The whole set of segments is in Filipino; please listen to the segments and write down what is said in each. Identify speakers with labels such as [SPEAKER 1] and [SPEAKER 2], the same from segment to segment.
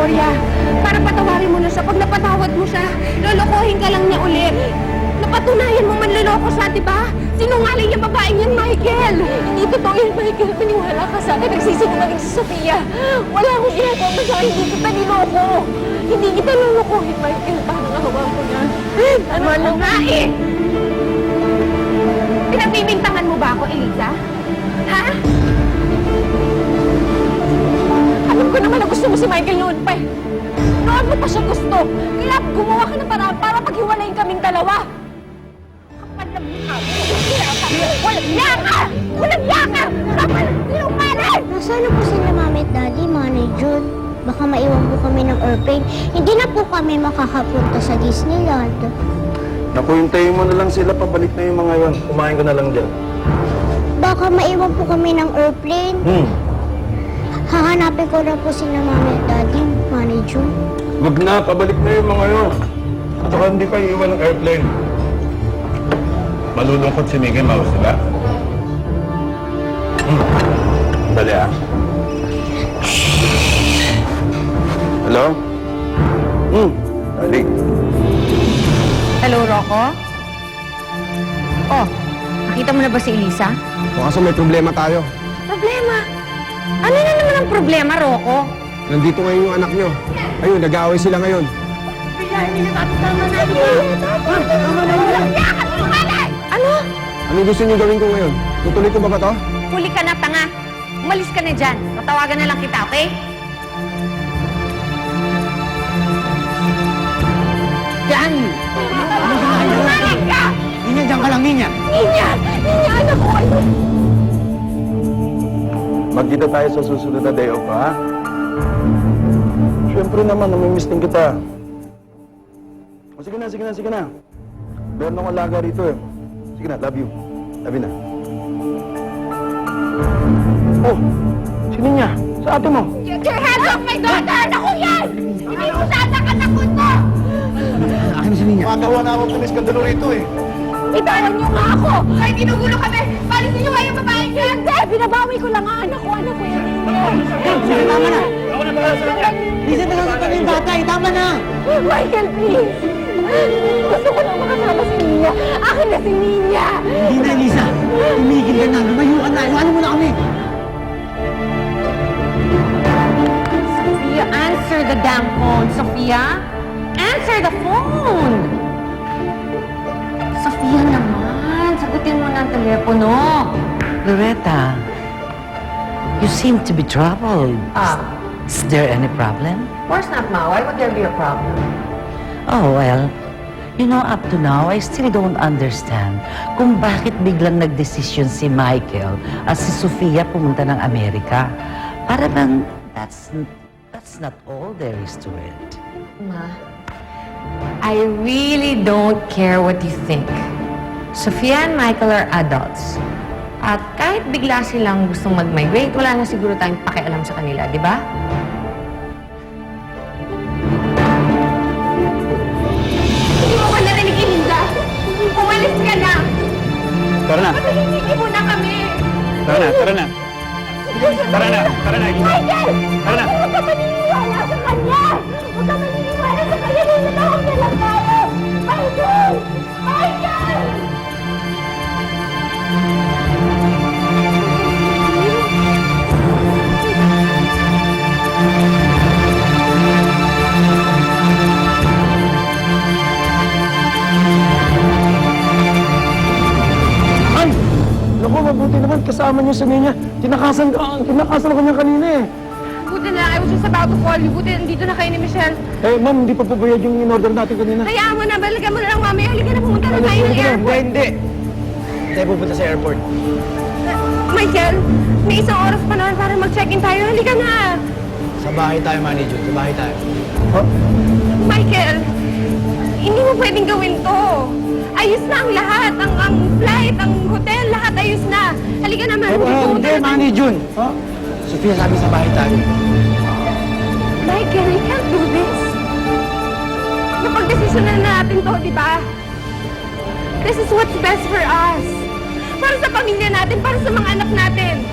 [SPEAKER 1] Gloria. Para patawarin mo na siya. Pag napatawad mo siya, lolokohin ka lang niya ulit. Napatunayan mo manloloko siya, di ba? Sinungaling yung babaeng yan, Michael. Hindi totoo yan, Michael. Paniwala ka sa akin. Nagsisinungaling si Sofia. Wala akong ginagawa mo siya. Hindi kita niloko. Hindi kita lolokohin, Michael. Parang ahawang ko na. Ano lang nga eh? Pinagbibintangan mo ba ako, Eliza? Ha? Alam ko naman na gusto mo si Michael noon pa eh. Noon mo pa siya gusto. Kaya gumawa ka ng paraan para paghiwalayin kaming dalawa. Kapal na mukha mo. Walang yaka! Walang yaka! Kapal na sinungaling!
[SPEAKER 2] Nasaan na po sila Mami at Daddy, Manay Jun? Baka maiwan po kami ng airplane. Hindi na po kami makakapunta sa Disneyland.
[SPEAKER 3] Naku, hintayin mo na lang sila. Pabalik na yung mga yon. Kumain ka na lang dyan.
[SPEAKER 2] Baka maiwan po kami ng airplane. Hahanapin ko na po sila Mami at Daddy, Manay Jun.
[SPEAKER 3] Wag na, pabalik na yung mga yon. At saka hindi pa iiwan ng airplane. Malulungkot si Mickey Mouse, diba? Dali ah. Hello? Dali.
[SPEAKER 1] Hello, Rocco? Oh, nakita mo na ba si Elisa?
[SPEAKER 4] O kaso may problema tayo.
[SPEAKER 1] Problema? Ano na naman ang problema, Rocco?
[SPEAKER 4] Nandito ngayon yung anak nyo. Ayun, nag-aaway sila ngayon.
[SPEAKER 1] Ano?
[SPEAKER 4] Ano gusto nyo gawin ko ngayon? Tutuloy ko ba to?
[SPEAKER 1] Huli ka na, tanga. Umalis ka na dyan. Tatawagan na lang kita, okay?
[SPEAKER 5] Yan!
[SPEAKER 1] Umalis ka!
[SPEAKER 5] Ninya, dyan ka lang, Ninya.
[SPEAKER 1] Ninya! Ninya, anak ko! Ano?
[SPEAKER 3] Magkita tayo sa susunod na day off, ha? Siyempre naman, namimiss din kita. O, sige na, sige na, sige na. Meron akong alaga rito eh. Sige na, love you. Love you na. Oh, sino niya? Sa ate mo?
[SPEAKER 1] Get your hands off my daughter! Anak ko yan! Hindi mo sana kanakot mo!
[SPEAKER 5] Akin na si Ninya.
[SPEAKER 3] Magawa na ako ng iskandalo rito eh.
[SPEAKER 1] Itawan niyo nga ako! Kahit ginugulo kami! Palisin niyo nga yung babaeng yan! Hindi! Binabawi ko lang ang anak ko! Anak ko yan!
[SPEAKER 5] Sige, tama na. Lisa, nagkakita na yung bata, tama na.
[SPEAKER 1] Michael, please! Gusto ko lang makasama si Ninya! Akin na si Ninya!
[SPEAKER 5] Hindi na, Lisa. Tumigil ka na. Lumayo ka na. Iwanan mo na kami.
[SPEAKER 1] Sophia, answer the damn phone! Sophia? Answer the phone! Sophia naman! Sagutin mo na ang telepono!
[SPEAKER 6] Loretta, you seem to be troubled. Is there any problem?
[SPEAKER 1] Of course not, Ma. Why would there be a problem?
[SPEAKER 6] Oh, well, you know, up to now, I still don't understand kung bakit biglang nagdesisyon si Michael at si Sofia pumunta ng Amerika. Para bang that's not all there is to it.
[SPEAKER 1] Ma, I really don't care what you think. Sophia and Michael are adults. At kahit bigla silang gustong mag-migrate, wala na siguro tayong pakialam sa kanila, di ba? Hindi mo ba narinig, Linda? Umalis ka na!
[SPEAKER 3] Tara na.
[SPEAKER 1] Patahimiki mo na kami!
[SPEAKER 3] Tara na, tara na. Tara na, tara na.
[SPEAKER 1] Michael!
[SPEAKER 3] Tara na.
[SPEAKER 1] Huwag ka maniniwala sa kanya! Huwag ka maniniwala sa kanya! Ninatawag niya lang tayo! Michael! Michael!
[SPEAKER 3] Ay! Naku, mabuti naman. Kasama niyo sa niya. Tinakasan ako niya kanina eh.
[SPEAKER 1] Buti na lang, I was just about to call you. Buti nandito na kayo ni Michelle.
[SPEAKER 3] Eh, ma'am, hindi pa po bayad yung in-order natin kanina.
[SPEAKER 1] Hayaan mo na, balikan mo na lang mamaya. Halika na, pumunta na tayo ng airport.
[SPEAKER 5] Hindi. Tayo pupunta sa airport.
[SPEAKER 1] Michael, may isang oras pa naman para mag-check-in tayo. Halika na.
[SPEAKER 5] Sa bahay tayo, manager. Sa bahay tayo.
[SPEAKER 1] Michael, hindi mo pwedeng gawin to. Ayos na ang lahat. Ang flight, ang hotel, lahat ayos na. Halika na, man.
[SPEAKER 5] Hindi, manager.
[SPEAKER 3] Ha?
[SPEAKER 5] Sophia, sabi sa bahay tayo.
[SPEAKER 1] Michael, I can't do this. Napag-desisyon na natin to, di ba? This is what's best for us. Para sa pamilya natin, para sa mga anak natin.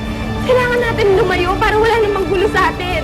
[SPEAKER 1] Kailangan natin lumayo para wala namang gulo sa atin.